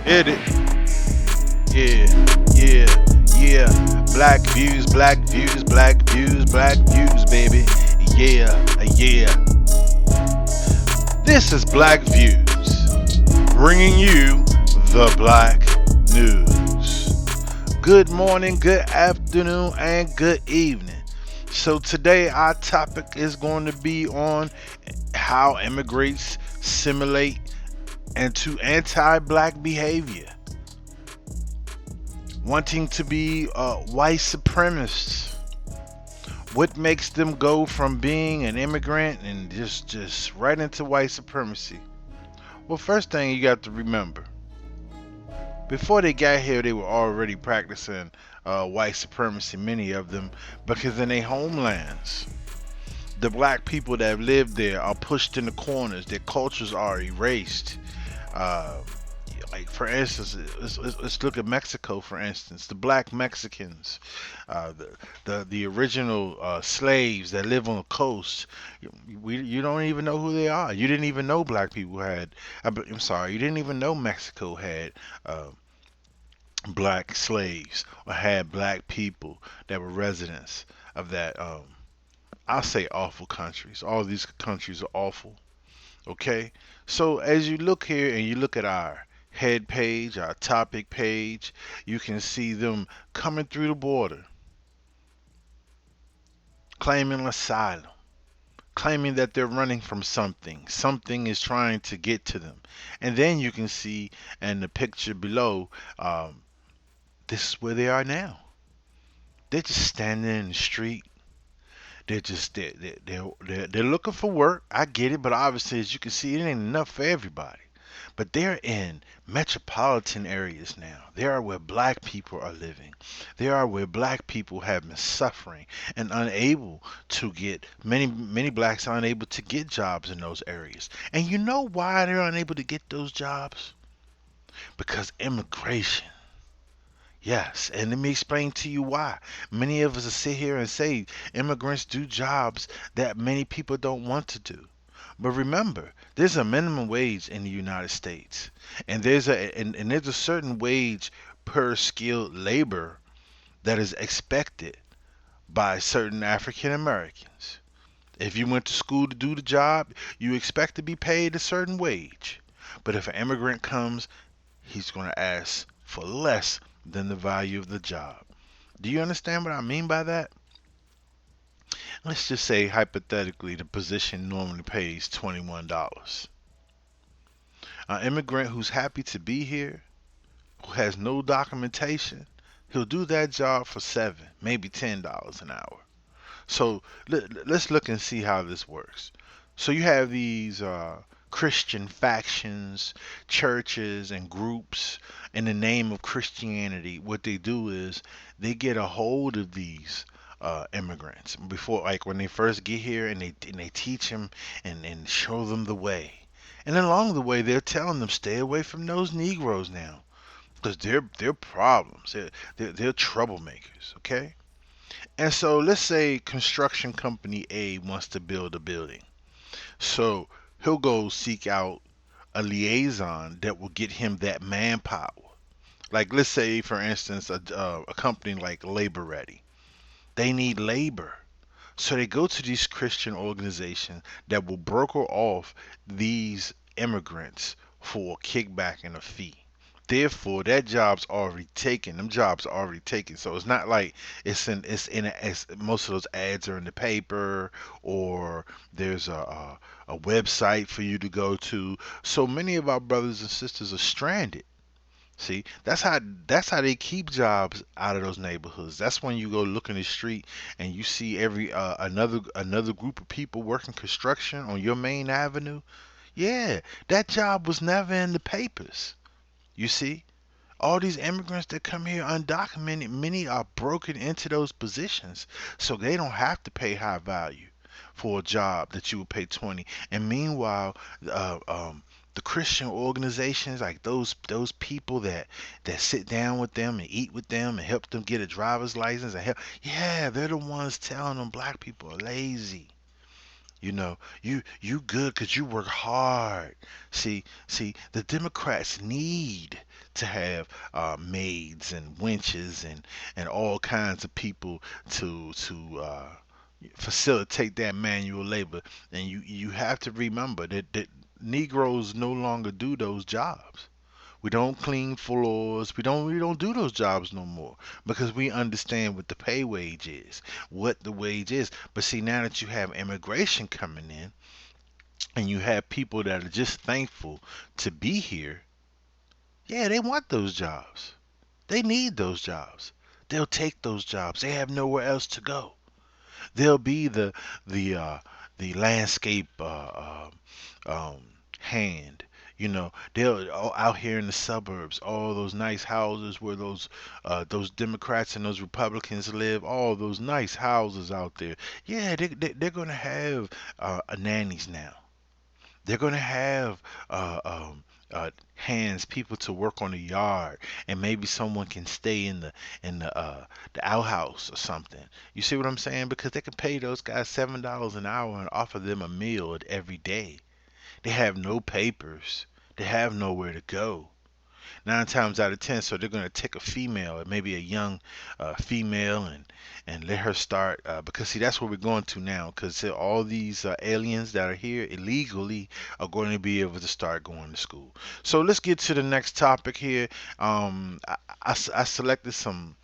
Hit it. Yeah, yeah, yeah. Black views, black views, black views, black views, baby. Yeah, yeah. This is Black Views, bringing you the Black News. Good morning, good afternoon, and good evening. So today our topic is going to be on how immigrants simulate into anti-black behavior, wanting to be white supremacists. What makes them go from being an immigrant and just right into white supremacy? Well, first thing you got to remember, before they got here, they were already practicing white supremacy, many of them, because in their homelands, the black people that live there are pushed in the corners. Their cultures are erased. Uh, like for instance, let's look at Mexico. For instance, the black Mexicans, the original slaves that live on the coast. You don't even know who they are. You didn't even know black people had. I'm sorry, you didn't even know Mexico had uh, black slaves or had black people that were residents of that. I'll say awful countries. All these countries are awful. Okay, so as you look here and you look at our head page, our topic page, you can see them coming through the border, claiming asylum, claiming that they're running from something. Something is trying to get to them. And then you can see in the picture below, this is where they are now. They're just standing in the street. They're looking for work. I get it, but obviously, as you can see, it ain't enough for everybody. But they're in metropolitan areas now. They are where black people are living. They are where black people have been suffering and unable to get, many blacks are unable to get jobs in those areas. And you know why they're unable to get those jobs? Because immigration. Yes, and let me explain to you why. Many of us will sit here and say immigrants do jobs that many people don't want to do. But remember, there's a minimum wage in the United States, and there's a certain wage per skilled labor that is expected by certain African Americans. If you went to school to do the job, you expect to be paid a certain wage. But if an immigrant comes, he's going to ask for less than the value of the job. Do you understand what I mean by that? Let's just say hypothetically the position normally pays $21. An immigrant who's happy to be here, who has no documentation, he'll do that job for 7, maybe $10 an hour. So let's look and see how this works. So you have these Christian factions, churches, and groups in the name of Christianity. What they do is they get a hold of these immigrants before, like when they first get here, and they teach them and show them the way. And along the way, they're telling them stay away from those Negroes now, because they're problems. They're troublemakers. Okay. And so let's say construction company A wants to build a building. So he'll go seek out a liaison that will get him that manpower. Like let's say, for instance, a company like Labor Ready. They need labor. So they go to these Christian organizations that will broker off these immigrants for a kickback and a fee. Therefore, that job's already taken. Them jobs are already taken. So it's not like most of those ads are in the paper, or there's a website for you to go to. So many of our brothers and sisters are stranded. See, that's how they keep jobs out of those neighborhoods. That's when you go look in the street and you see every another group of people working construction on your main avenue. Yeah, that job was never in the papers. You see, all these immigrants that come here undocumented, many are broken into those positions, so they don't have to pay high value for a job that you would pay 20. And meanwhile, uh, um, the Christian organizations, like those people that sit down with them and eat with them and help them get a driver's license and help, yeah, they're the ones telling them black people are lazy. You good because you work hard. See, the Democrats need to have maids and wenches and all kinds of people to facilitate that manual labor. And you have to remember that Negroes no longer do those jobs. We don't clean floors. We don't do those jobs no more because we understand what the pay wage is, what the wage is. But see, now that you have immigration coming in and you have people that are just thankful to be here, yeah, they want those jobs. They need those jobs. They'll take those jobs. They have nowhere else to go. They'll be the uh, the landscape um, hand. They'll out here in the suburbs, all those nice houses where those Democrats and those Republicans live, all those nice houses out there. Yeah, they're gonna have nannies now. They're gonna have hands, people to work on the yard, and maybe someone can stay in the outhouse or something. You see what I'm saying? Because they can pay those guys $7 an hour and offer them a meal every day. They have no papers. They have nowhere to go. 9 times out of 10, so they're going to take a female, maybe a young female, and let her start because see that's where we're going to now because all these aliens that are here illegally are going to be able to start going to school. So let's get to the next topic here. I selected some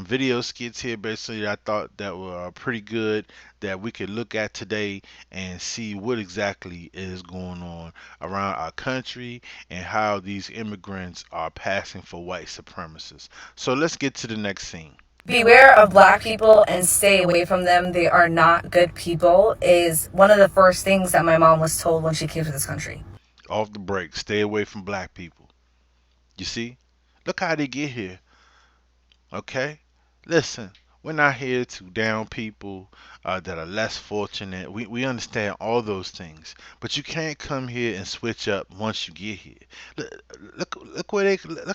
video skits here basically that I thought that were pretty good that we could look at today and see what exactly is going on around our country and how these immigrants are passing for white supremacists. So let's get to the next scene. Beware of black people and stay away from them. They are not good people, is one of the first things that my mom was told when she came to this country. Off the break, stay away from black people. You see? Look how they get here. Okay? Listen, we're not here to down people that are less fortunate. We understand all those things. But you can't come here and switch up once you get here. Look, look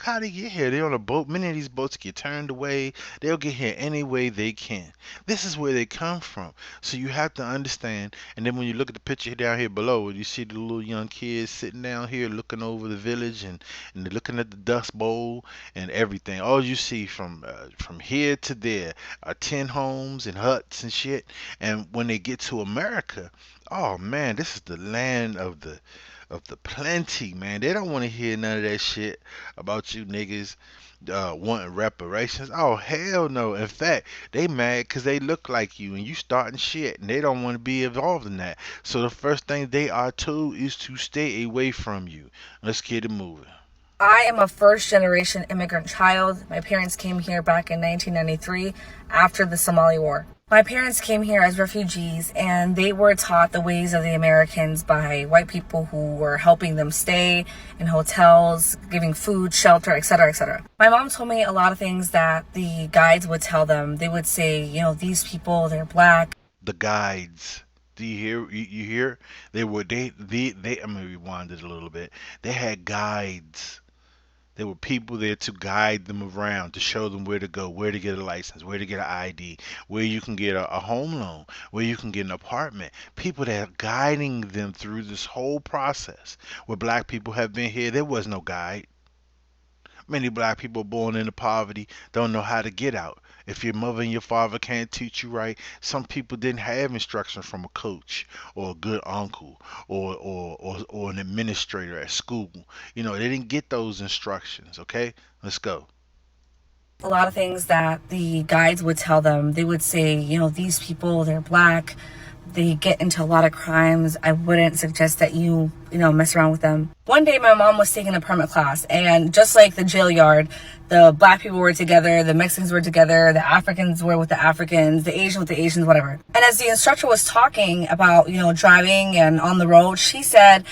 how they get here. They're on a boat. Many of these boats get turned away. They'll get here any way they can. This is where they come from. So you have to understand. And then when you look at the picture down here below, you see the little young kids sitting down here looking over the village and they're looking at the dust bowl and everything. All you see from here to there are 10 homes and huts and shit. And when they get to America, oh man, this is the land of the plenty, man. They don't want to hear none of that shit about you niggas wanting reparations. Oh hell no. In fact, they mad because they look like you and you starting shit and they don't want to be involved in that. So the first thing they are told is to stay away from you. Let's get it moving. I am a first generation immigrant child. My parents came here back in 1993 after the Somali War. My parents came here as refugees and they were taught the ways of the Americans by white people who were helping them stay in hotels, giving food, shelter, etc., etc. My mom told me a lot of things that the guides would tell them. They would say, these people, they're black. The guides. Do you hear? You hear? They. I'm gonna rewind it a little bit. They had guides. There were people there to guide them around, to show them where to go, where to get a license, where to get an ID, where you can get a home loan, where you can get an apartment. People that are guiding them through this whole process. Where black people have been here, there was no guide. Many black people born into poverty don't know how to get out. If your mother and your father can't teach you right, some people didn't have instruction from a coach or a good uncle or an administrator at school. They didn't get those instructions, okay? Let's go. A lot of things that the guides would tell them. They would say, these people, they're black. They get into a lot of crimes. I wouldn't suggest that you mess around with them. One day my mom was taking a permit class and just like the jail yard, the black people were together, the Mexicans were together, the Africans were with the Africans, the Asians with the Asians, whatever. And as the instructor was talking about, driving and on the road, she said,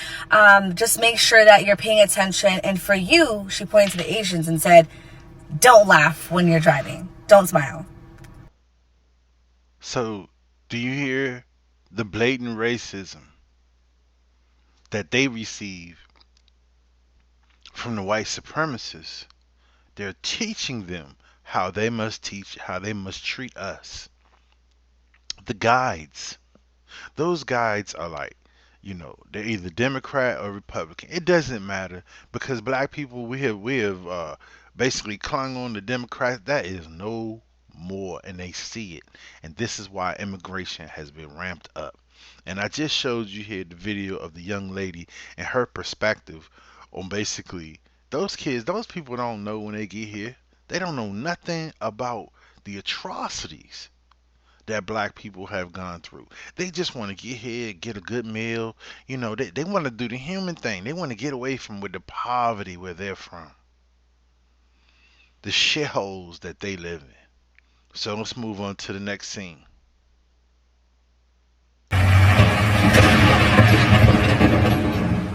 just make sure that you're paying attention. And for you, she pointed to the Asians and said, don't laugh when you're driving. Don't smile. So, do you hear the blatant racism that they receive from the white supremacists? They're teaching them how they must treat us. The guides. Those guides are like, they're either Democrat or Republican. It doesn't matter because black people we have basically clung on to Democrats. That is no more, and they see it. And this is why immigration has been ramped up. And I just showed you here the video of the young lady and her perspective on basically those kids. Those people don't know when they get here. They don't know nothing about the atrocities that black people have gone through. They just want to get here, get a good meal. They want to do the human thing. They want to get away from with the poverty where they're from, the shitholes that they live in. So let's move on to the next scene.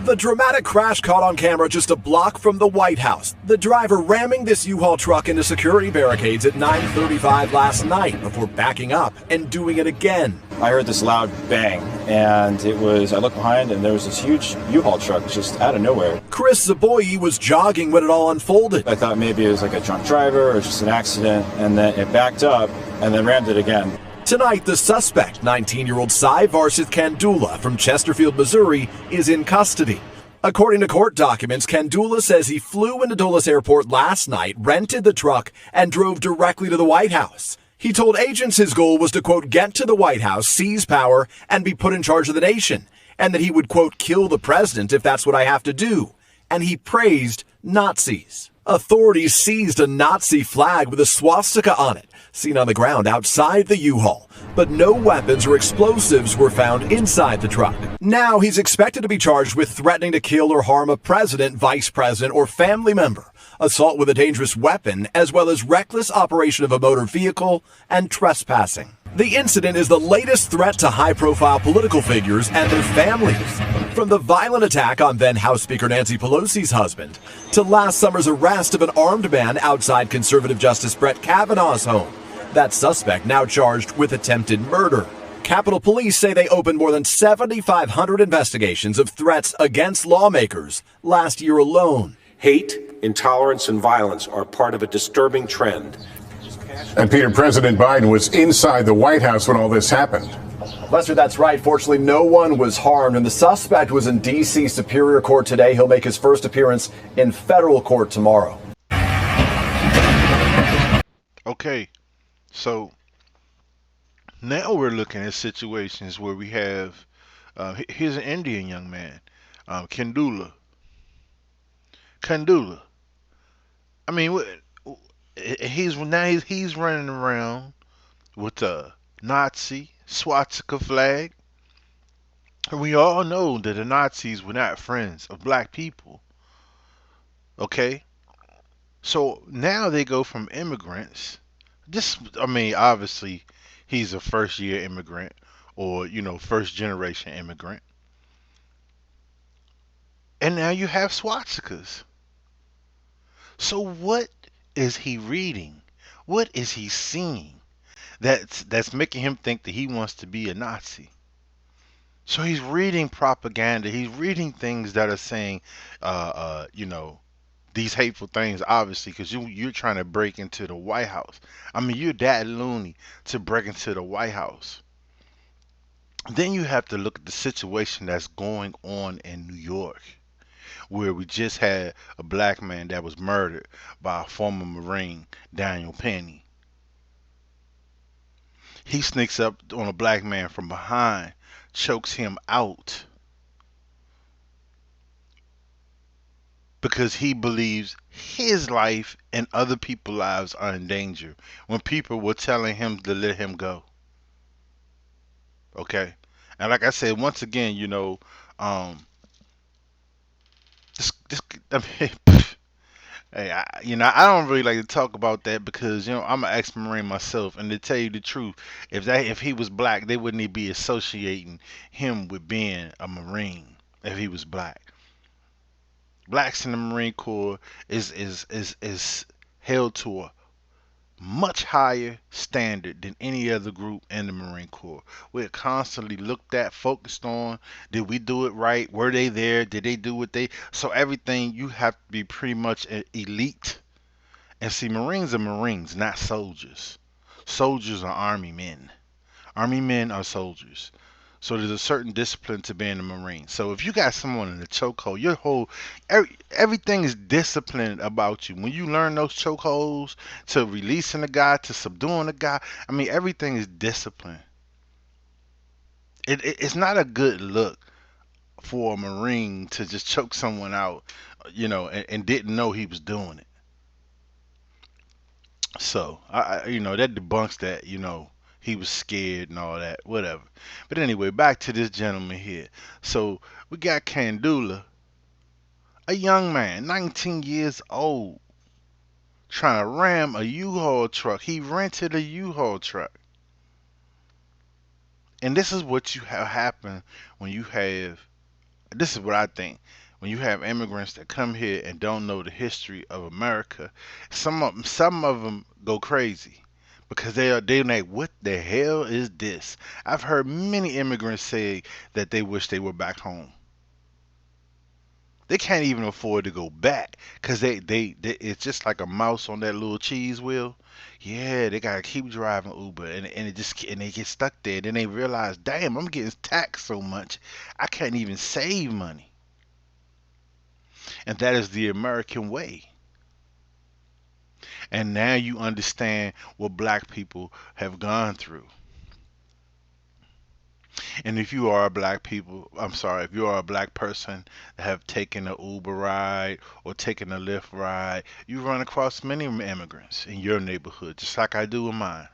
The dramatic crash caught on camera just a block from the White House. The driver ramming this U-Haul truck into security barricades at 9:35 last night before backing up and doing it again. I heard this loud bang, and I looked behind, and there was this huge U-Haul truck just out of nowhere. Chris Zaboyi was jogging when it all unfolded. I thought maybe it was like a drunk driver or just an accident, and then it backed up and then rammed it again. Tonight, the suspect, 19-year-old Cy Varsith Kandula from Chesterfield, Missouri, is in custody. According to court documents, Kandula says he flew into Dulles Airport last night, rented the truck, and drove directly to the White House. He told agents his goal was to, quote, get to the White House, seize power, and be put in charge of the nation, and that he would, quote, kill the president if that's what I have to do. And he praised Nazis. Authorities seized a Nazi flag with a swastika on it, seen on the ground outside the U-Haul. But no weapons or explosives were found inside the truck. Now he's expected to be charged with threatening to kill or harm a president, vice president, or family member, assault with a dangerous weapon, as well as reckless operation of a motor vehicle and trespassing. The incident is the latest threat to high-profile political figures and their families. From the violent attack on then House Speaker Nancy Pelosi's husband, to last summer's arrest of an armed man outside conservative Justice Brett Kavanaugh's home. That suspect now charged with attempted murder. Capitol Police say they opened more than 7,500 investigations of threats against lawmakers last year alone. Hate, intolerance, and violence are part of a disturbing trend. And Peter, President Biden was inside the White House when all this happened. Lester, that's right. Fortunately, no one was harmed, and the suspect was in D.C. Superior Court today. He'll make his first appearance in federal court tomorrow. Okay, so now we're looking at situations where we have, here's an Indian young man, Kandula. Kandula. I mean, he's running around with a Nazi swastika flag. And we all know that the Nazis were not friends of black people. Okay? So now they go from immigrants. Obviously, he's a first year immigrant or, first generation immigrant. And now you have swastikas. So what is he reading? What is he seeing that's making him think that he wants to be a Nazi? So he's reading propaganda. He's reading things that are saying, these hateful things, obviously, because you're trying to break into the White House. I mean, you're that loony to break into the White House. Then you have to look at the situation that's going on in New York, where we just had a black man that was murdered by a former Marine, Daniel Penny. He sneaks up on a black man from behind, chokes him out because he believes his life and other people's lives are in danger when people were telling him to let him go. Okay? And like I said, once again, I mean, hey, I don't really like to talk about that because I'm an ex-Marine myself, and to tell you the truth, if he was black, they wouldn't even be associating him with being a Marine if he was black. Blacks in the Marine Corps is held to a much higher standard than any other group in the Marine Corps. We're constantly looked at, focused on. Did we do it right? Were they there? Did they do what they? So everything, you have to be pretty much an elite. And see, Marines are Marines, not soldiers. Soldiers are Army men. Army men are soldiers. So there's a certain discipline to being a Marine. So if you got someone in a chokehold, everything is disciplined about you. When you learn those chokeholds, to releasing a guy, to subduing a guy, I mean everything is disciplined. It's not a good look for a Marine to just choke someone out, and didn't know he was doing it. So that debunks that he was scared and all that, whatever. But anyway, back to this gentleman here. So we got Kandula, a young man, 19 years old, trying to ram a U-Haul truck. He rented a U-Haul truck, and this is what you have happen when you have. This is what I think. When you have immigrants that come here and don't know the history of America, some of them go crazy because they're like, what the hell is this? I've heard many immigrants say that they wish they were back home. They can't even afford to go back because they it's just like a mouse on that little cheese wheel. Yeah, they gotta keep driving Uber, and they get stuck there. Then they realize, damn, I'm getting taxed so much, I can't even save money. And that is the American way. And now you understand what black people have gone through. And if you are a black people, I'm sorry, if you are a black person that have taken an Uber ride or taken a Lyft ride, you run across many immigrants in your neighborhood, just like I do in mine.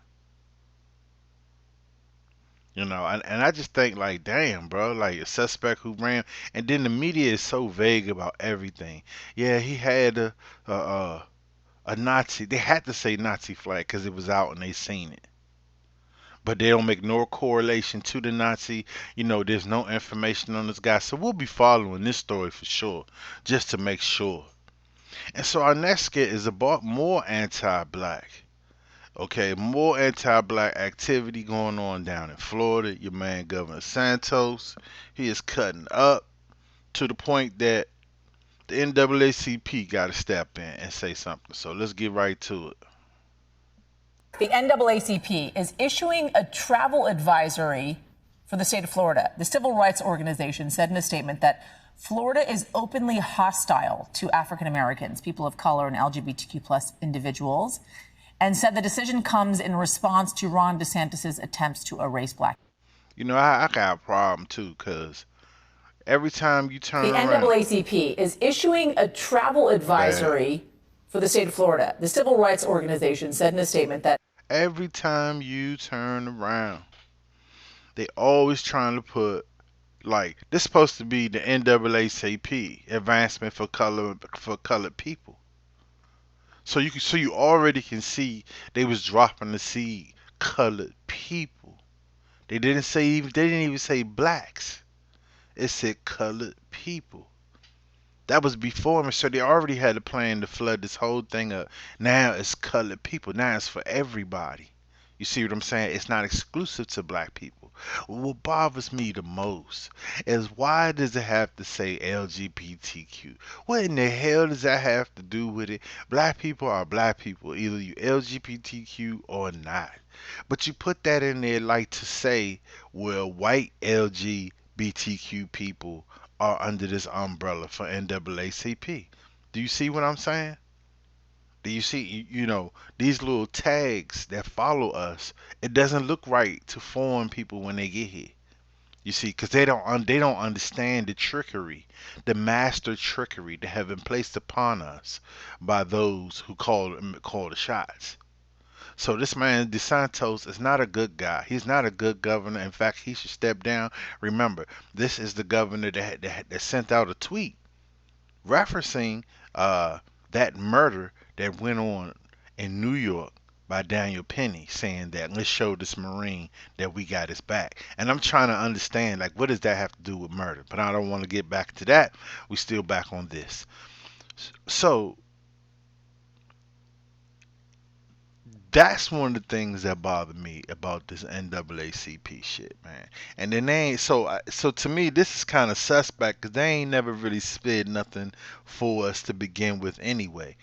And I just think like, damn, bro, like a suspect who ran, and then the media is so vague about everything. Yeah, he had a, a Nazi. They had to say Nazi flag because it was out and they seen it. But they don't make no correlation to the Nazi. There's no information on this guy. So we'll be following this story for sure, just to make sure. And so our next skit is about more anti-black. Okay, more anti-black activity going on down in Florida. Your man Governor Santos, he is cutting up to the point that the NAACP got to step in and say something. So let's get right to it. The NAACP is issuing a travel advisory for the state of Florida. The civil rights organization said in a statement that Florida is openly hostile to African Americans, people of color, and LGBTQ plus individuals, and said the decision comes in response to Ron DeSantis' attempts to erase black. I got a problem too, because every time you turn The around, NAACP is issuing a travel advisory for the state of Florida. The civil rights organization said in a statement that every time you turn around, they always trying to put, like, this supposed to be the NAACP advancement for colored people. So you already can see they was dropping the seed colored people. They didn't even say blacks. It said colored people. That was before me, so they already had a plan to flood this whole thing up. Now it's colored people. Now it's for everybody. You see what I'm saying? It's not exclusive to black people. What bothers me the most is, why does it have to say LGBTQ? What in the hell does that have to do with it? Black people are black people, either you LGBTQ or not. But you put that in there like to say, well, white LGBTQ people are under this umbrella for NAACP. Do you see what I'm saying? Do you see, these little tags that follow us? It doesn't look right to foreign people when they get here. You see, because they don't understand the trickery, the master trickery that have been placed upon us by those who call the shots. So this man DeSantos is not a good guy. He's not a good governor. In fact, he should step down. Remember, this is the governor that sent out a tweet referencing that murder that went on in New York by Daniel Penny, saying that let's show this Marine that we got his back. And I'm trying to understand, like, what does that have to do with murder? But I don't want to get back to that. We still back on this. So that's one of the things that bother me about this NAACP shit, man. And then they ain't so to me this is kind of suspect because they ain't never really spit nothing for us to begin with anyway.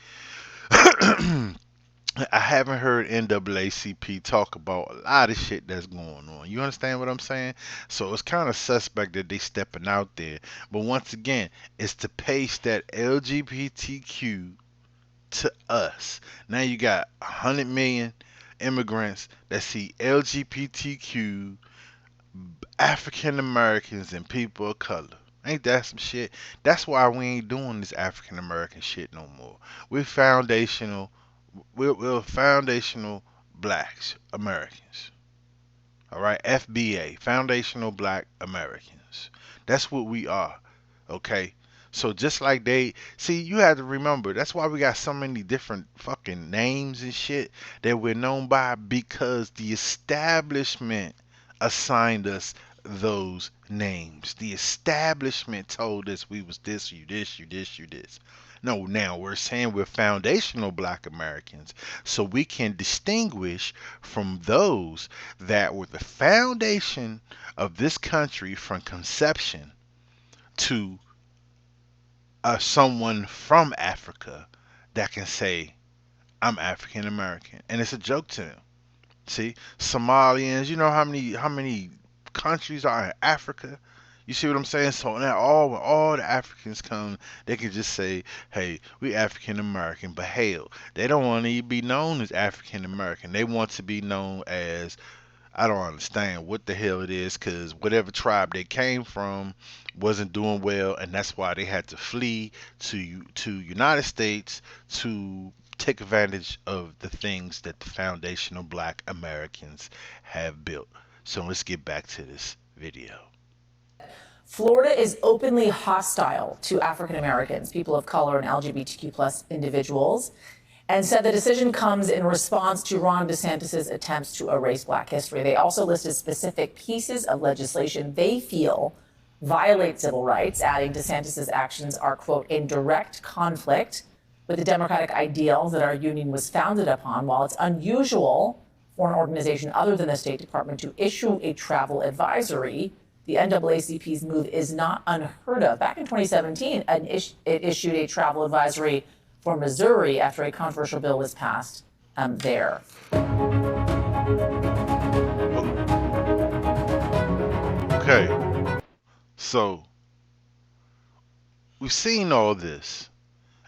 I haven't heard NAACP talk about a lot of shit that's going on. You understand what I'm saying? So it's kind of suspect that they stepping out there. But once again, it's to pace that LGBTQ to us. Now you got 100 million immigrants that see LGBTQ, African Americans, and people of color. Ain't that some shit? That's why we ain't doing this African American shit no more. We're foundational. We're foundational blacks, Americans. All right, FBA, foundational black Americans. That's what we are. Okay. So just like they see, you have to remember that's why we got so many different fucking names and shit that we're known by because the establishment assigned us those names. The establishment told us we was this, you this, you this, you this. No, now we're saying we're foundational black Americans so we can distinguish from those that were the foundation of this country from conception to someone from Africa that can say, I'm African American. And it's a joke to them. See, Somalians, you know how many countries are in Africa? You see what I'm saying? So now when all the Africans come, they can just say, "Hey, we African American." But hell, they don't want to be known as African American. They want to be known as I don't understand what the hell it is, because whatever tribe they came from wasn't doing well, and that's why they had to flee to United States to take advantage of the things that the foundational Black Americans have built. So let's get back to this video. Florida is openly hostile to African Americans, people of color, and LGBTQ plus individuals, and said the decision comes in response to Ron DeSantis' attempts to erase Black history. They also listed specific pieces of legislation they feel violate civil rights, adding DeSantis' actions are, quote, in direct conflict with the democratic ideals that our union was founded upon. While it's unusual for an organization other than the State Department to issue a travel advisory, the NAACP's move is not unheard of. Back in 2017, it issued a travel advisory for Missouri after a controversial bill was passed there. Okay, so we've seen all this,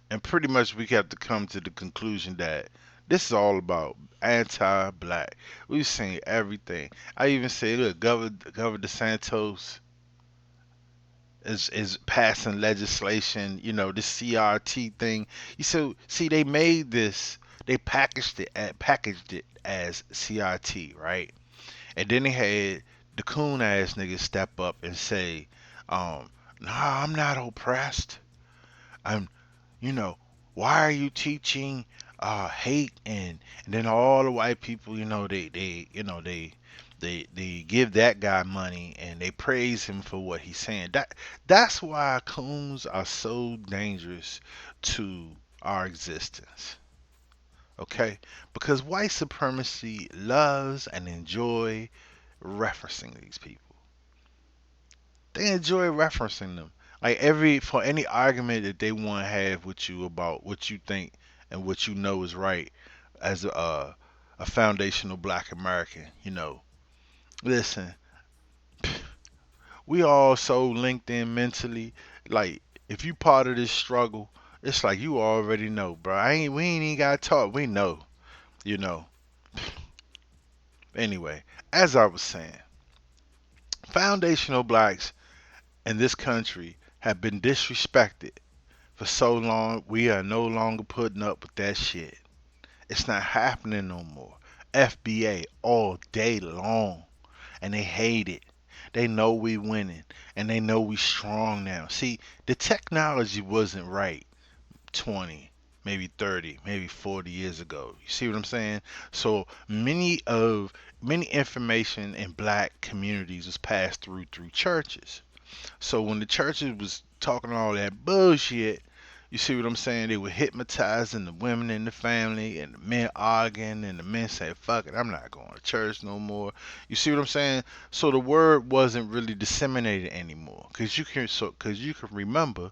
and pretty much we have to come to the conclusion that this is all about anti-black. We've seen everything. I even say, look, Governor DeSantis is passing legislation. You know, this CRT thing. See, they made this. They packaged it as CRT, right? And then they had the coon ass niggas step up and say, "Nah, I'm not oppressed. I'm, you know, why are you teaching hate?" And then all the white people, they give that guy money and they praise him for what he's saying. That's why coons are so dangerous to our existence. Okay? Because white supremacy loves and enjoy referencing these people. They enjoy referencing them. Like for any argument that they want to have with you about what you think and what you know is right as a foundational black American, listen, we all so linked in mentally. Like if you part of this struggle, it's like you already know, bro. We ain't even gotta talk. We know, you know. Anyway, as I was saying, foundational blacks in this country have been disrespected for so long. We are no longer putting up with that shit. It's not happening no more. FBA all day long, and they hate it. They know we winning, and they know we strong now. See, the technology wasn't right 20, maybe 30, maybe 40 years ago. You see what I'm saying? So many information in black communities was passed through churches. So when the churches was talking all that bullshit, you see what I'm saying? They were hypnotizing the women in the family and the men arguing and the men saying, fuck it, I'm not going to church no more. You see what I'm saying? So the word wasn't really disseminated anymore. Cause you can remember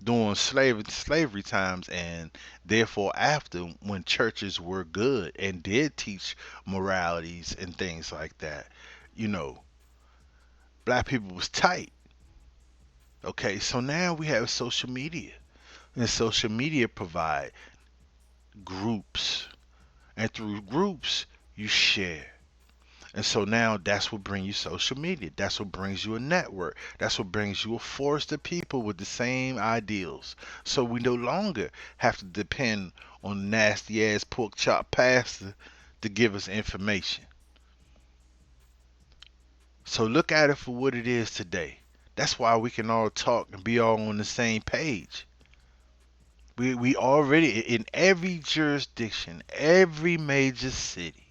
during slavery times, and therefore after, when churches were good and did teach moralities and things like that, you know, black people was tight. Okay, so now we have social media, and social media provide groups, and through groups you share. And so now that's what brings you social media. That's what brings you a network. That's what brings you a forest of people with the same ideals. So we no longer have to depend on nasty ass pork chop pastor to give us information. So look at it for what it is today. That's why we can all talk and be all on the same page. We already in every jurisdiction, every major city,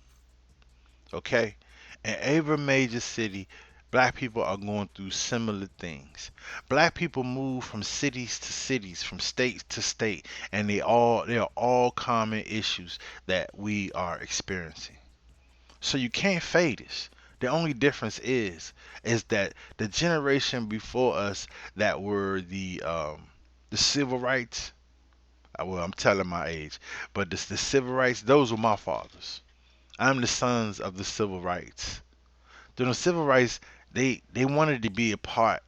okay? In every major city, black people are going through similar things. Black people move from cities to cities, from state to state, and they are all common issues that we are experiencing. So you can't fade this. The only difference is that the generation before us that were the civil rights, well, I'm telling my age, but the civil rights, those were my fathers. I'm the sons of the civil rights. During the civil rights, they wanted to be a part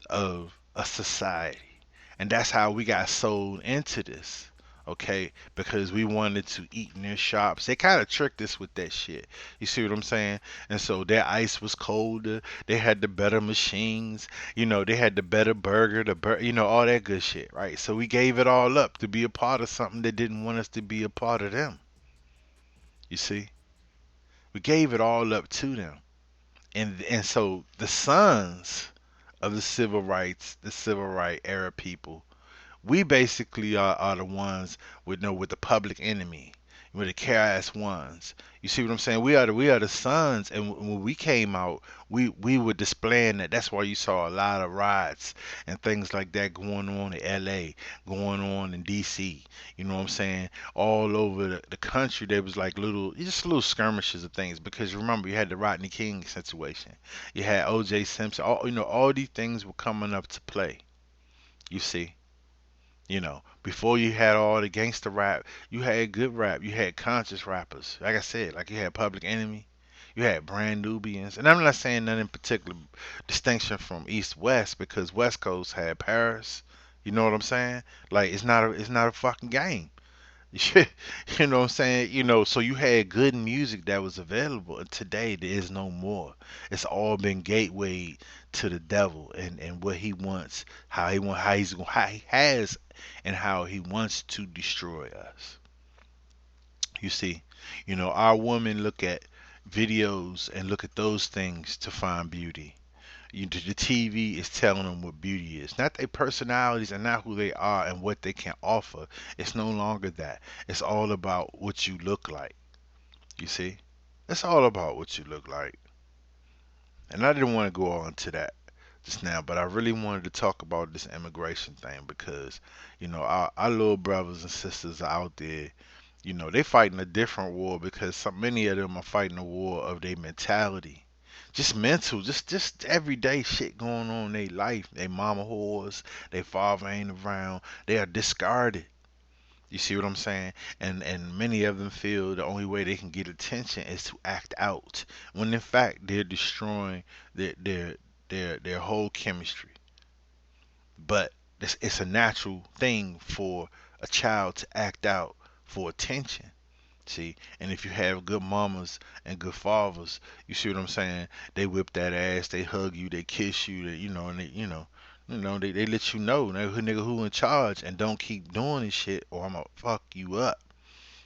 of a society, and that's how we got sold into this. Okay, because we wanted to eat in their shops. They kind of tricked us with that shit. You see what I'm saying? And so their ice was colder. They had the better machines. You know, they had the better burger, you know, all that good shit, right? So we gave it all up to be a part of something that didn't want us to be a part of them. You see, we gave it all up to them. And so the sons of the civil right era people, we basically are the ones with the public enemy, with the KRS ones. You see what I'm saying? We are the sons, and when we came out, we were displaying that. That's why you saw a lot of riots and things like that going on in LA, going on in DC. You know what I'm saying? All over the country, there was like little skirmishes of things. Because remember, you had the Rodney King situation, you had O.J. Simpson. All these things were coming up to play. You see. Before you had all the gangster rap, you had good rap. You had conscious rappers. Like I said, like you had Public Enemy, you had Brand Nubians, and I'm not saying none in particular distinction from East West because West Coast had Paris. You know what I'm saying? Like it's not a fucking game. You know what I'm saying? So you had good music that was available. And today there is no more. It's all been gateway to the devil and what he wants, how he has, and how he wants to destroy us. You see, our women look at videos and look at those things to find beauty. The TV is telling them what beauty is, not their personalities and not who they are and what they can offer. It's no longer that. It's all about what you look like. You see, it's all about what you look like. And I didn't want to go on to that just now, but I really wanted to talk about this immigration thing because, our little brothers and sisters are out there. They fighting a different war because so many of them are fighting a war of their mentality, just mental, just everyday shit going on in their life. They mama whores, their father ain't around, they are discarded. You see what I'm saying? And many of them feel the only way they can get attention is to act out, when in fact they're destroying their whole chemistry. But it's a natural thing for a child to act out for attention. See, and if you have good mamas and good fathers, you see what I'm saying? They whip that ass, they hug you, they kiss you, and they let you know, nigga who in charge, and don't keep doing this shit or I'm gonna fuck you up.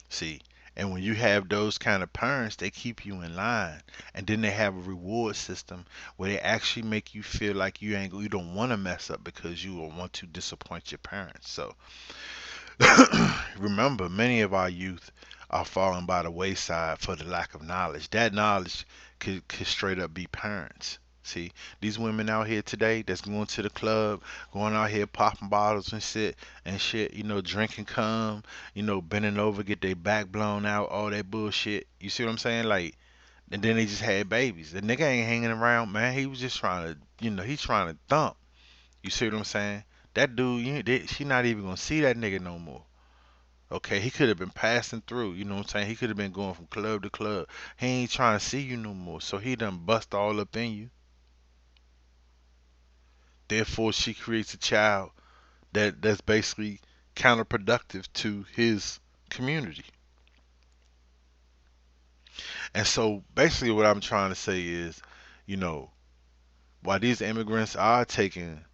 See, and when you have those kind of parents, they keep you in line, and then they have a reward system where they actually make you feel like you don't want to mess up because you don't want to disappoint your parents. So remember, many of our youth are falling by the wayside for the lack of knowledge. That knowledge could straight up be parents. See, these women out here today that's going to the club, going out here popping bottles and shit, drinking cum, bending over, get their back blown out, all that bullshit. You see what I'm saying? Like, and then they just had babies. The nigga ain't hanging around, man. He was just trying to, he's trying to thump. You see what I'm saying? That dude, she not even gonna see that nigga no more. Okay, he could have been passing through, you know what I'm saying? He could have been going from club to club. He ain't trying to see you no more, so he done bust all up in you. Therefore, she creates a child that's basically counterproductive to his community. And so, basically, what I'm trying to say is, you know, while these immigrants are taking,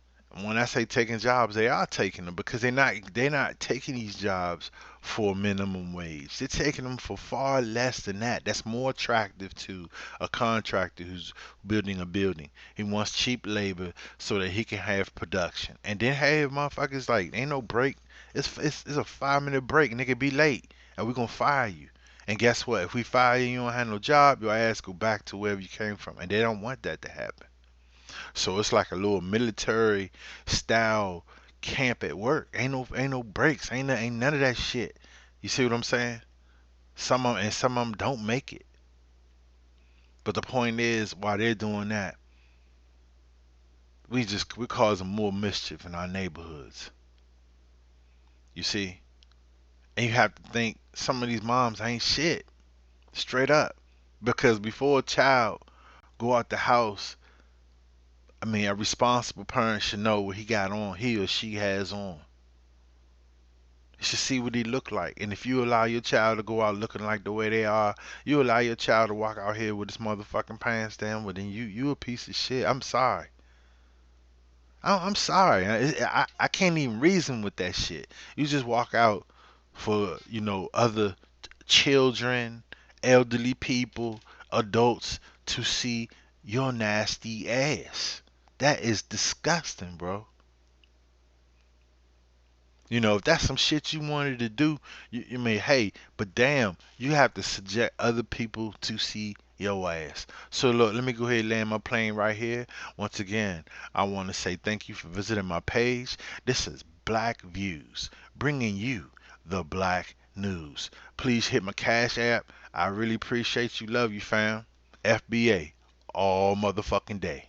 when I say taking jobs, they are taking them because they're not taking these jobs for minimum wage. They're taking them for far less than that. That's more attractive to a contractor who's building a building. He wants cheap labor so that he can have production. And then have motherfuckers like ain't no break. It's a 5 minute break and they could be late and we're gonna fire you. And guess what? If we fire you, you don't have no job, your ass go back to wherever you came from. And they don't want that to happen. So it's like a little military style camp at work. Ain't no breaks. Ain't none of that shit. You see what I'm saying? Some of them don't make it. But the point is, while they're doing that, we're causing more mischief in our neighborhoods. You see? And you have to think some of these moms ain't shit. Straight up. Because before a child go out the house, I mean a responsible parent should know what he or she has on. You should see what he look like. And if you allow your child to go out looking like the way they are, you allow your child to walk out here with his motherfucking pants down, well then you a piece of shit. I'm sorry. I'm sorry. I can't even reason with that shit. You just walk out for, other children, elderly people, adults to see your nasty ass. That is disgusting, bro. If that's some shit you wanted to do, you mean, hey, but damn, you have to subject other people to see your ass. So look, let me go ahead and land my plane right here. Once again, I want to say thank you for visiting my page. This is Black Views, bringing you the black news. Please hit my Cash App. I really appreciate you. Love you, fam. FBA all motherfucking day.